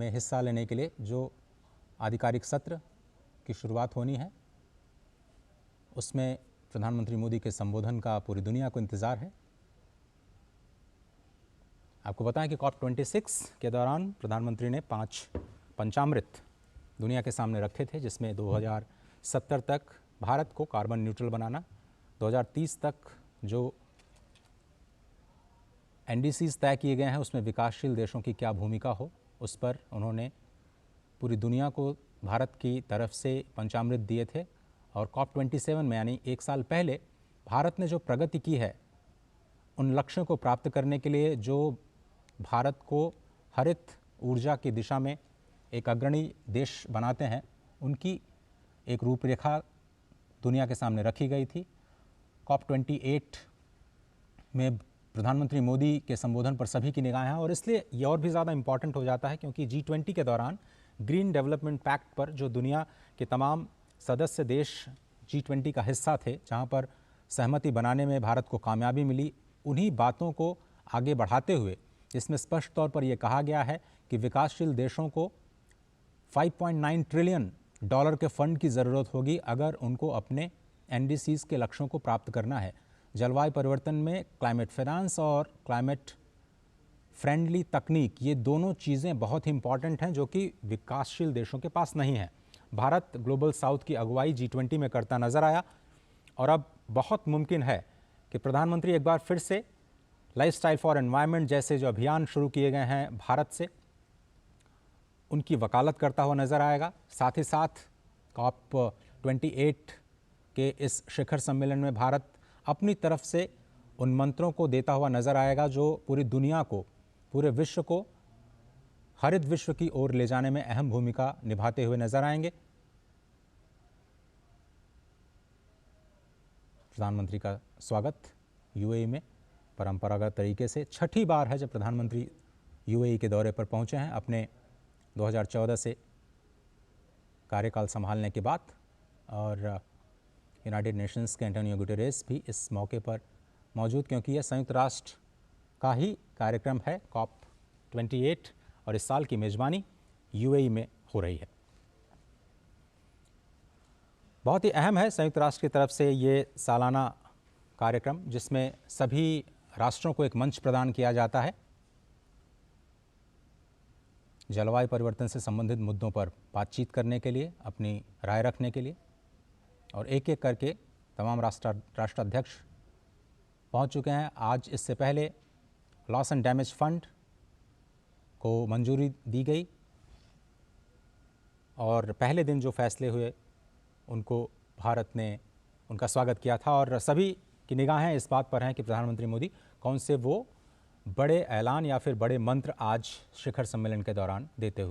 में हिस्सा लेने के लिए जो आधिकारिक सत्र की शुरुआत होनी है, उसमें प्रधानमंत्री मोदी के संबोधन का पूरी दुनिया को इंतज़ार है। आपको बताएं कि COP26 के दौरान प्रधानमंत्री ने 5 पंचामृत दुनिया के सामने रखे थे, जिसमें 2070 तक भारत को कार्बन न्यूट्रल बनाना, 2030 तक जो NDCs तय किए गए हैं उसमें विकासशील देशों की क्या भूमिका हो, उस पर उन्होंने पूरी दुनिया को भारत की तरफ से पंचामृत दिए थे। और COP27 में यानी एक साल पहले भारत ने जो प्रगति की है, उन लक्ष्यों को प्राप्त करने के लिए जो भारत को हरित ऊर्जा की दिशा में एक अग्रणी देश बनाते हैं, उनकी एक रूपरेखा दुनिया के सामने रखी गई थी। COP28 में प्रधानमंत्री मोदी के संबोधन पर सभी की निगाहें हैं और इसलिए ये और भी ज़्यादा इम्पॉर्टेंट हो जाता है क्योंकि G20 के दौरान ग्रीन डेवलपमेंट पैक्ट पर जो दुनिया के तमाम सदस्य देश G20 का हिस्सा थे, जहां पर सहमति बनाने में भारत को कामयाबी मिली, उन्हीं बातों को आगे बढ़ाते हुए इसमें स्पष्ट तौर पर यह कहा गया है कि विकासशील देशों को $5.9 ट्रिलियन के फंड की ज़रूरत होगी अगर उनको अपने NDCs के लक्ष्यों को प्राप्त करना है। जलवायु परिवर्तन में क्लाइमेट फाइनेंस और क्लाइमेट फ्रेंडली तकनीक, ये दोनों चीज़ें बहुत ही इंपॉर्टेंट हैं जो कि विकासशील देशों के पास नहीं है। भारत ग्लोबल साउथ की अगुवाई G20 में करता नजर आया और अब बहुत मुमकिन है कि प्रधानमंत्री एक बार फिर से लाइफस्टाइल फॉर एनवायरनमेंट जैसे जो अभियान शुरू किए गए हैं भारत से, उनकी वकालत करता हुआ नजर आएगा। साथ ही साथ COP28 के इस शिखर सम्मेलन में भारत अपनी तरफ से उन मंत्रों को देता हुआ नजर आएगा जो पूरी दुनिया को, पूरे विश्व को हरित विश्व की ओर ले जाने में अहम भूमिका निभाते हुए नजर आएंगे। प्रधानमंत्री का स्वागत UAE में परंपरागत तरीके से छठी बार है जब प्रधानमंत्री UAE के दौरे पर पहुंचे हैं अपने 2014 से कार्यकाल संभालने के बाद। और यूनाइटेड नेशंस के एंटोनियो गुटेरेस भी इस मौके पर मौजूद, क्योंकि यह संयुक्त राष्ट्र का ही कार्यक्रम है COP28 और इस साल की मेज़बानी UAE में हो रही है। बहुत ही अहम है संयुक्त राष्ट्र की तरफ से ये सालाना कार्यक्रम, जिसमें सभी राष्ट्रों को एक मंच प्रदान किया जाता है जलवायु परिवर्तन से संबंधित मुद्दों पर बातचीत करने के लिए, अपनी राय रखने के लिए। और एक एक करके तमाम राष्ट्राध्यक्ष पहुंच चुके हैं। आज इससे पहले लॉस एंड डैमेज फंड को मंजूरी दी गई और पहले दिन जो फैसले हुए उनको भारत ने उनका स्वागत किया था और सभी की निगाहें इस बात पर हैं कि प्रधानमंत्री मोदी कौन से वो बड़े ऐलान या फिर बड़े मंत्र आज शिखर सम्मेलन के दौरान देते हुए